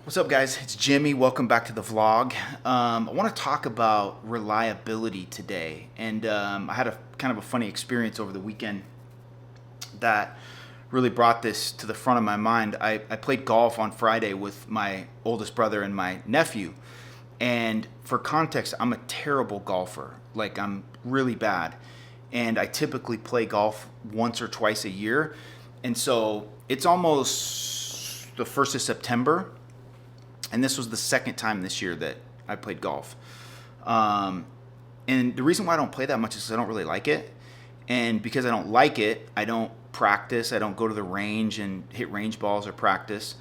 What's up, guys? It's Jimmy. Welcome back to the vlog. I want to talk about reliability today, and I had a kind of a funny experience over the weekend that really brought this to the front of my mind. I played golf on Friday with my oldest brother and my nephew, and for context, I'm a terrible golfer. Like, I'm really bad, and I typically play golf once or twice a year, and so it's almost the 1st of September. And this was the second time this year that I played golf. And the reason why I don't play that much is because I don't really like it. And because I don't like it, I don't practice. I don't go to the range and hit range balls or practice.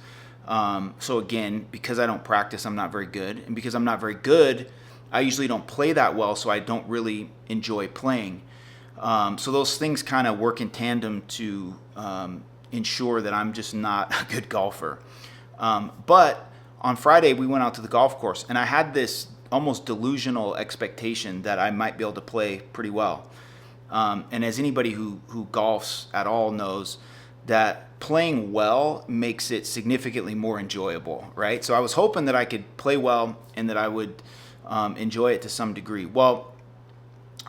So again, because I don't practice, I'm not very good. And because I'm not very good, I usually don't play that well, so I don't really enjoy playing. So those things kind of work in tandem to ensure that I'm just not a good golfer. But on Friday, we went out to the golf course, and I had this almost delusional expectation that I might be able to play pretty well. And as anybody who golfs at all knows, that playing well makes it significantly more enjoyable, right? So I was hoping that I could play well and that I would enjoy it to some degree. Well,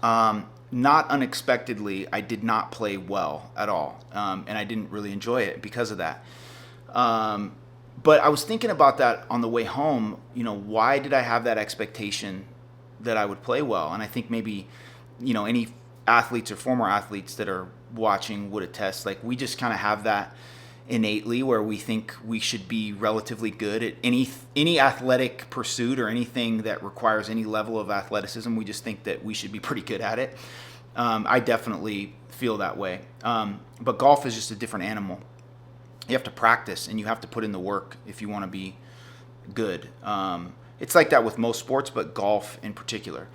not unexpectedly, I did not play well at all, and I didn't really enjoy it because of that. But I was thinking about that on the way home. Why did I have that expectation that I would play well? And I think maybe, any athletes or former athletes that are watching would attest. Like, we just kind of have that innately where we think we should be relatively good at any athletic pursuit or anything that requires any level of athleticism. We just think that we should be pretty good at it. I definitely feel that way. But golf is just a different animal. You have to practice and you have to put in the work if you want to be good. It's like that with most sports, but golf in particular.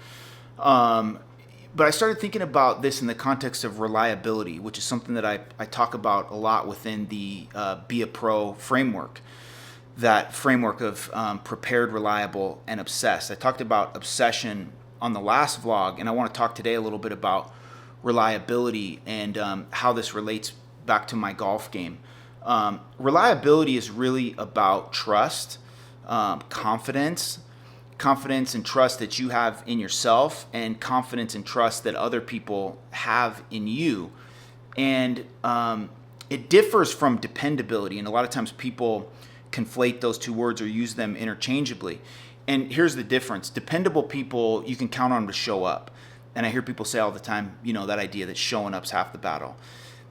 But I started thinking about this in the context of reliability, which is something that I talk about a lot within the Be a Pro framework. That framework of prepared, reliable, and obsessed. I talked about obsession on the last vlog, and I want to talk today a little bit about reliability and how this relates back to my golf game. Reliability is really about trust, confidence and trust that you have in yourself, and confidence and trust that other people have in you. And it differs from dependability, and a lot of times people conflate those two words or use them interchangeably. And here's the difference. Dependable people, you can count on them to show up. And I hear people say all the time, that idea that showing up's half the battle.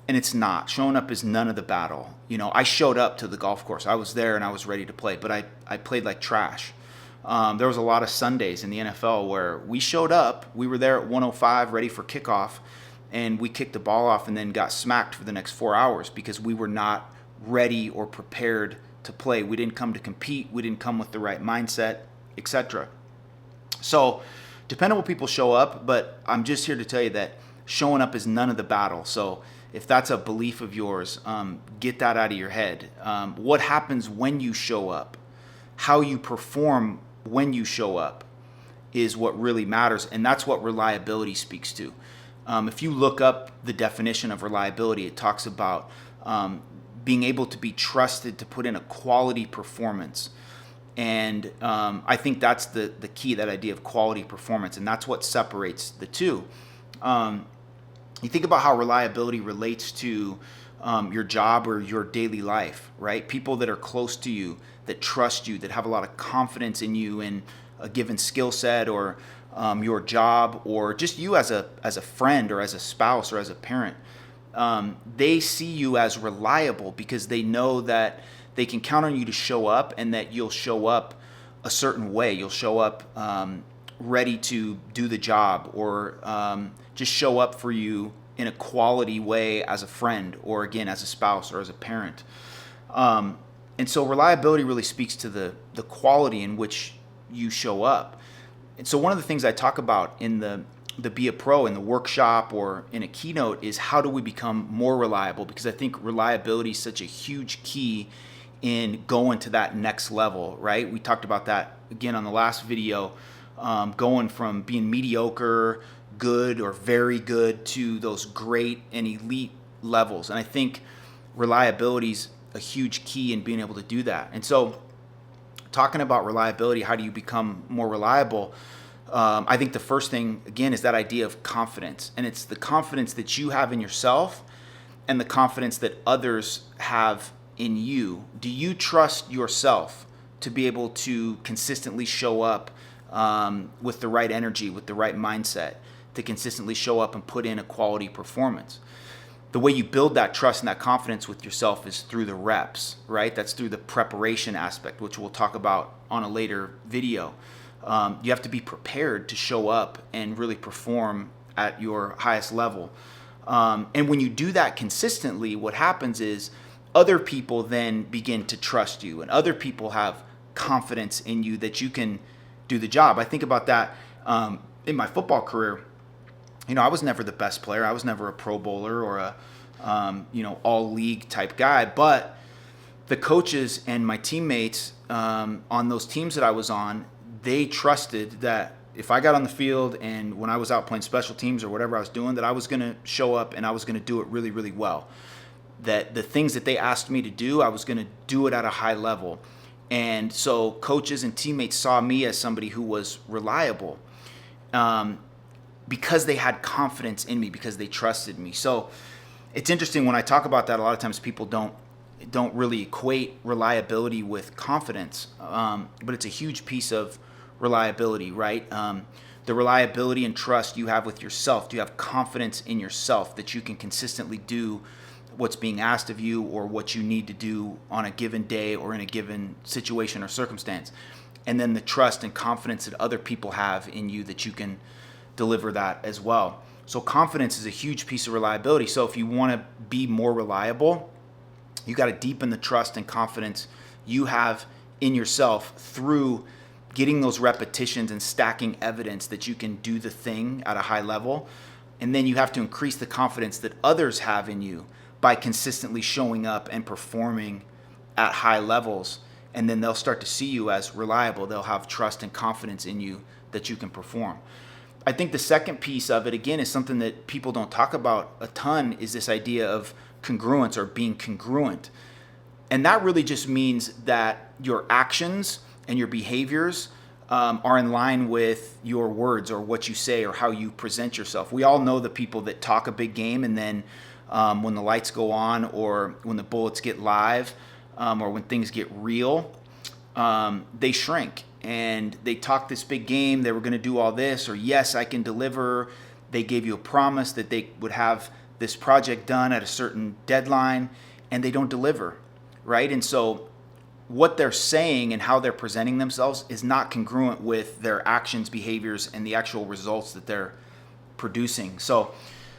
And it's not. Showing up is none of the battle. I showed up to the golf course. I was there and I was ready to play, but I played like trash. There was a lot of Sundays in the NFL where we showed up. We were there at 1:05, ready for kickoff, and we kicked the ball off and then got smacked for the next 4 hours because we were not ready or prepared to play. We didn't come to compete. We didn't come with the right mindset, etc. So dependable people show up, but I'm just here to tell you that showing up is none of the battle. So if that's a belief of yours, get that out of your head. What happens when you show up, how you perform when you show up is what really matters, and that's what reliability speaks to. If you look up the definition of reliability, it talks about being able to be trusted to put in a quality performance. And I think that's the key, that idea of quality performance, and that's what separates the two. You think about how reliability relates to your job or your daily life, right? People that are close to you, that trust you, that have a lot of confidence in you in a given skill set or your job, or just you as a friend or as a spouse or as a parent. They see you as reliable because they know that they can count on you to show up, and that you'll show up a certain way. You'll show up ready to do the job, or just show up for you in a quality way as a friend, or again as a spouse or as a parent. And so reliability really speaks to the quality in which you show up. And so one of the things I talk about in the Be a Pro, in the workshop or in a keynote, is how do we become more reliable? Because I think reliability is such a huge key in going to that next level, right? We talked about that again on the last video, going from being mediocre, good, or very good to those great and elite levels. And I think reliability is a huge key in being able to do that. And so talking about reliability, how do you become more reliable? I think the first thing, again, is that idea of confidence. And it's the confidence that you have in yourself and the confidence that others have in you. Do you trust yourself to be able to consistently show up with the right energy, with the right mindset, to consistently show up and put in a quality performance? The way you build that trust and that confidence with yourself is through the reps, right? That's through the preparation aspect, which we'll talk about on a later video. You have to be prepared to show up and really perform at your highest level. And when you do that consistently, what happens is other people then begin to trust you, and other people have confidence in you that you can do the job. I think about that in my football career. I was never the best player. I was never a Pro Bowler or a all league type guy, but the coaches and my teammates on those teams that I was on, they trusted that if I got on the field and when I was out playing special teams or whatever I was doing, that I was going to show up and I was going to do it really, really well. That the things that they asked me to do, I was going to do it at a high level. And so coaches and teammates saw me as somebody who was reliable because they had confidence in me, because they trusted me. So it's interesting when I talk about that, a lot of times people don't really equate reliability with confidence, but it's a huge piece of reliability, right? The reliability and trust you have with yourself. Do you have confidence in yourself that you can consistently do what's being asked of you or what you need to do on a given day or in a given situation or circumstance? And then the trust and confidence that other people have in you that you can deliver that as well. So confidence is a huge piece of reliability. So if you want to be more reliable, you got to deepen the trust and confidence you have in yourself through getting those repetitions and stacking evidence that you can do the thing at a high level. And then you have to increase the confidence that others have in you by consistently showing up and performing at high levels. And then they'll start to see you as reliable. They'll have trust and confidence in you that you can perform. I think the second piece of it, again, is something that people don't talk about a ton, is this idea of congruence or being congruent. And that really just means that your actions and your behaviors are in line with your words or what you say or how you present yourself. We all know the people that talk a big game and then when the lights go on or when the bullets get live or when things get real, they shrink. And they talk this big game, they were going to do all this, or yes, I can deliver. They gave you a promise that they would have this project done at a certain deadline, and they don't deliver, right? And so what they're saying and how they're presenting themselves is not congruent with their actions, behaviors, and the actual results that they're producing. So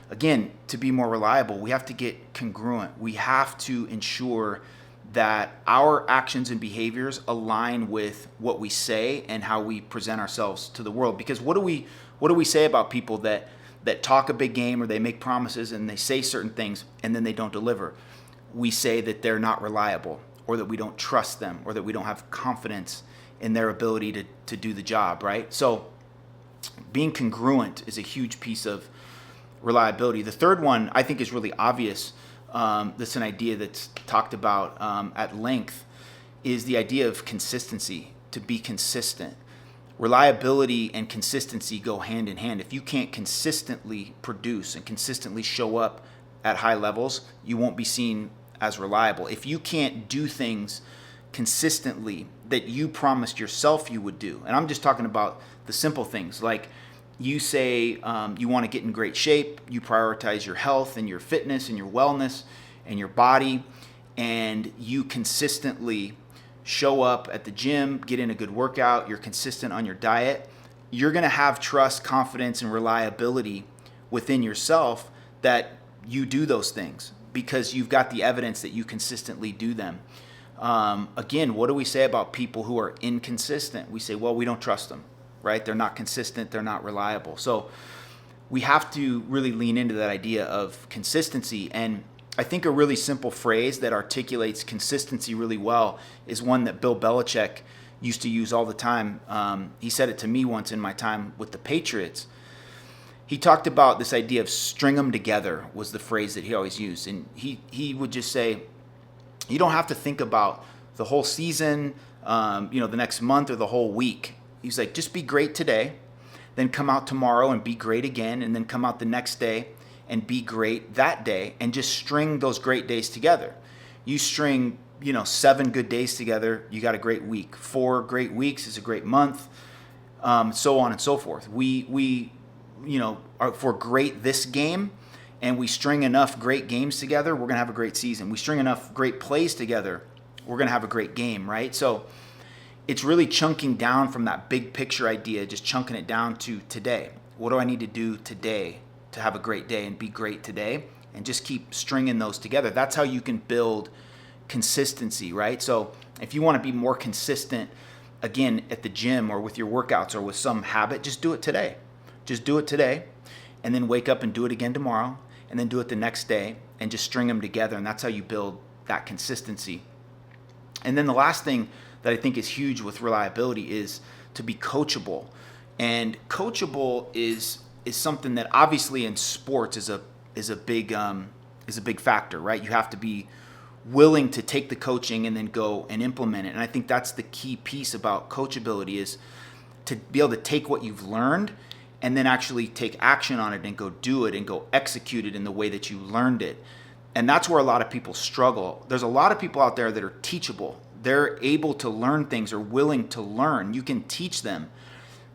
again, to be more reliable, we have to get congruent. We have to ensure that our actions and behaviors align with what we say and how we present ourselves to the world. Because what do we say about people that talk a big game or they make promises and they say certain things and then they don't deliver? We say that they're not reliable, or that we don't trust them, or that we don't have confidence in their ability to do the job, right? So being congruent is a huge piece of reliability. The third one I think is really obvious. That's an idea that's talked about at length, is the idea of consistency, to be consistent. Reliability and consistency go hand in hand. If you can't consistently produce and consistently show up at high levels, you won't be seen as reliable. If you can't do things consistently that you promised yourself you would do, and I'm just talking about the simple things, like you say you want to get in great shape, you prioritize your health and your fitness and your wellness and your body, and you consistently show up at the gym, get in a good workout, you're consistent on your diet, you're going to have trust, confidence, and reliability within yourself that you do those things because you've got the evidence that you consistently do them. Again, what do we say about people who are inconsistent? We say, well, we don't trust them. Right? They're not consistent. They're not reliable. So we have to really lean into that idea of consistency. And I think a really simple phrase that articulates consistency really well is one that Bill Belichick used to use all the time. He said it to me once in my time with the Patriots. He talked about this idea of string them together was the phrase that he always used. And he would just say, you don't have to think about the whole season, the next month or the whole week. He's like, just be great today, then come out tomorrow and be great again, and then come out the next day and be great that day, and just string those great days together. You string, 7 good days together, you got a great week. 4 great weeks is a great month, so on and so forth. We are for great this game, and we string enough great games together, we're going to have a great season. We string enough great plays together, we're going to have a great game, right? So it's really chunking down from that big picture idea, just chunking it down to today. What do I need to do today to have a great day and be great today? And just keep stringing those together. That's how you can build consistency, right? So if you want to be more consistent, again, at the gym or with your workouts or with some habit, just do it today. Just do it today, and then wake up and do it again tomorrow, and then do it the next day, and just string them together. And that's how you build that consistency. And then the last thing that I think is huge with reliability is to be coachable. And coachable is something that obviously in sports is a big factor, right? You have to be willing to take the coaching and then go and implement it. And I think that's the key piece about coachability, is to be able to take what you've learned and then actually take action on it and go do it and go execute it in the way that you learned it. And that's where a lot of people struggle. There's a lot of people out there that are teachable. They're able to learn things or willing to learn. You can teach them,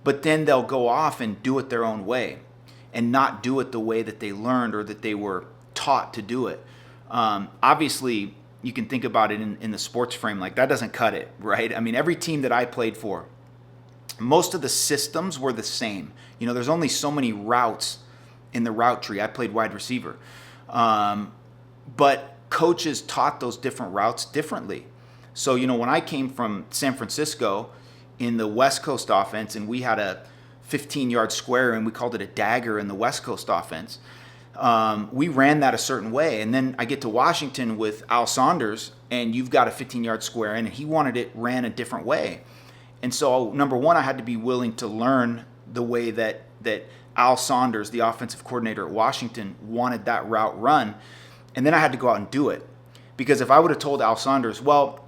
but then they'll go off and do it their own way and not do it the way that they learned or that they were taught to do it. Obviously, you can think about it in the sports frame, like that doesn't cut it, right? I mean, every team that I played for, most of the systems were the same. There's only so many routes in the route tree. I played wide receiver. But coaches taught those different routes differently. So, when I came from San Francisco in the West Coast offense, and we had a 15-yard square, and we called it a dagger in the West Coast offense, we ran that a certain way. And then I get to Washington with Al Saunders, and you've got a 15-yard square, and he wanted it ran a different way. And so, number one, I had to be willing to learn the way that Al Saunders, the offensive coordinator at Washington, wanted that route run. And then I had to go out and do it. Because if I would have told Al Saunders, well,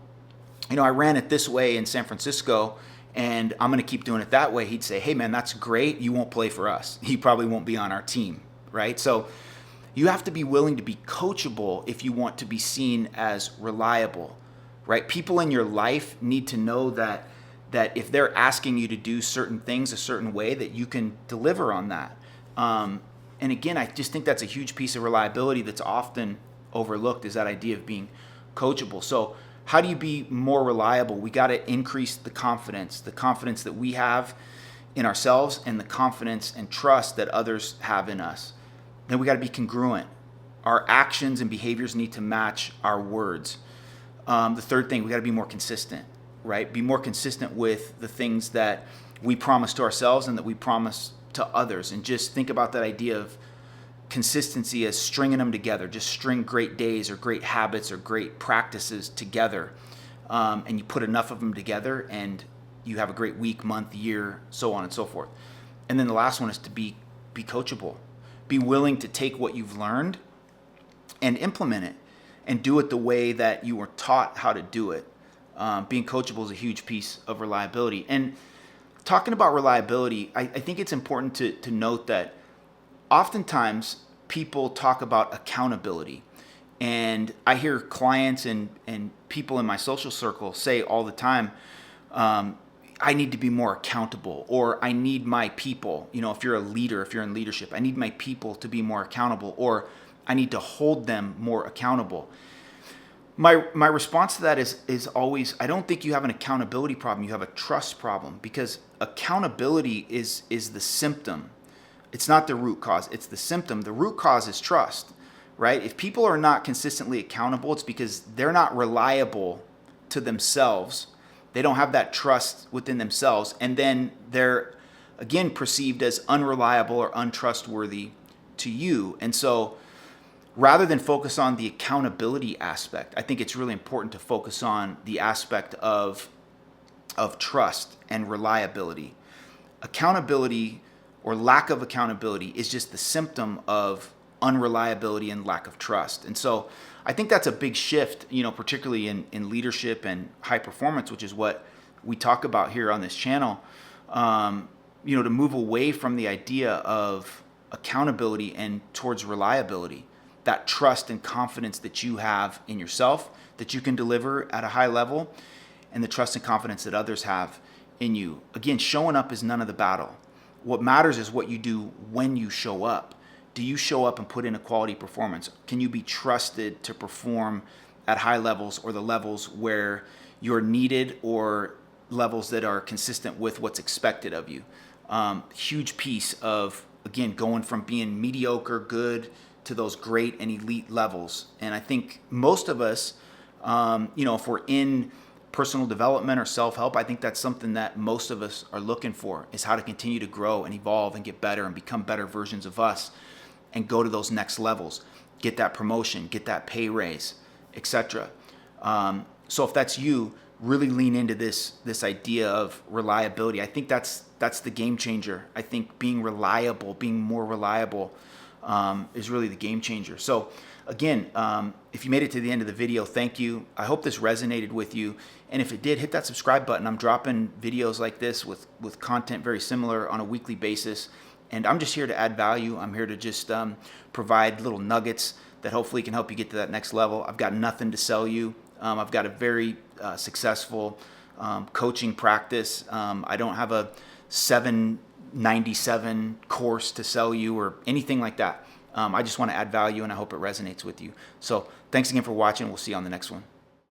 I ran it this way in San Francisco, and I'm going to keep doing it that way, he'd say, hey, man, that's great. You won't play for us. He probably won't be on our team, right? So you have to be willing to be coachable if you want to be seen as reliable, right? People in your life need to know that if they're asking you to do certain things a certain way, that you can deliver on that. And again, I just think that's a huge piece of reliability that's often overlooked, is that idea of being coachable. So how do you be more reliable? We got to increase the confidence that we have in ourselves, and the confidence and trust that others have in us. Then we got to be congruent. Our actions and behaviors need to match our words. The third thing, we got to be more consistent, right? Be more consistent with the things that we promise to ourselves and that we promise to others. And just think about that idea of consistency as stringing them together. Just string great days or great habits or great practices together. And you put enough of them together, and you have a great week, month, year, so on and so forth. And then the last one is to be coachable. Be willing to take what you've learned and implement it and do it the way that you were taught how to do it. Being coachable is a huge piece of reliability. And talking about reliability, I think it's important to note that oftentimes people talk about accountability. And I hear clients and people in my social circle say all the time, I need to be more accountable, or I need my people. If you're a leader, if you're in leadership, I need my people to be more accountable, or I need to hold them more accountable. My response to that is always, I don't think you have an accountability problem. You have a trust problem, because accountability is the symptom. It's not the root cause. It's the symptom. The root cause is trust, right? If people are not consistently accountable, it's because they're not reliable to themselves. They don't have that trust within themselves. And then they're, again, perceived as unreliable or untrustworthy to you. And so rather than focus on the accountability aspect, I think it's really important to focus on the aspect of trust and reliability. Accountability or lack of accountability is just the symptom of unreliability and lack of trust. And so I think that's a big shift, particularly in leadership and high performance, which is what we talk about here on this channel, to move away from the idea of accountability and towards reliability, that trust and confidence that you have in yourself, that you can deliver at a high level, and the trust and confidence that others have in you. Again, showing up is none of the battle. What matters is what you do when you show up. Do you show up and put in a quality performance? Can you be trusted to perform at high levels, or the levels where you're needed, or levels that are consistent with what's expected of you? Huge piece of, again, going from being mediocre, good, to those great and elite levels. And I think most of us, if we're in personal development or self-help, I think that's something that most of us are looking for, is how to continue to grow and evolve and get better and become better versions of us and go to those next levels, get that promotion, get that pay raise, etc. So if that's you, really lean into this idea of reliability. I think that's the game changer. I think being reliable, being more reliable, is really the game changer. So again, if you made it to the end of the video, thank you. I hope this resonated with you. And if it did, hit that subscribe button. I'm dropping videos like this with content very similar on a weekly basis. And I'm just here to add value. I'm here to just provide little nuggets that hopefully can help you get to that next level. I've got nothing to sell you. I've got a very successful coaching practice. I don't have a 797 course to sell you or anything like that. I just want to add value, and I hope it resonates with you. So thanks again for watching. We'll see you on the next one.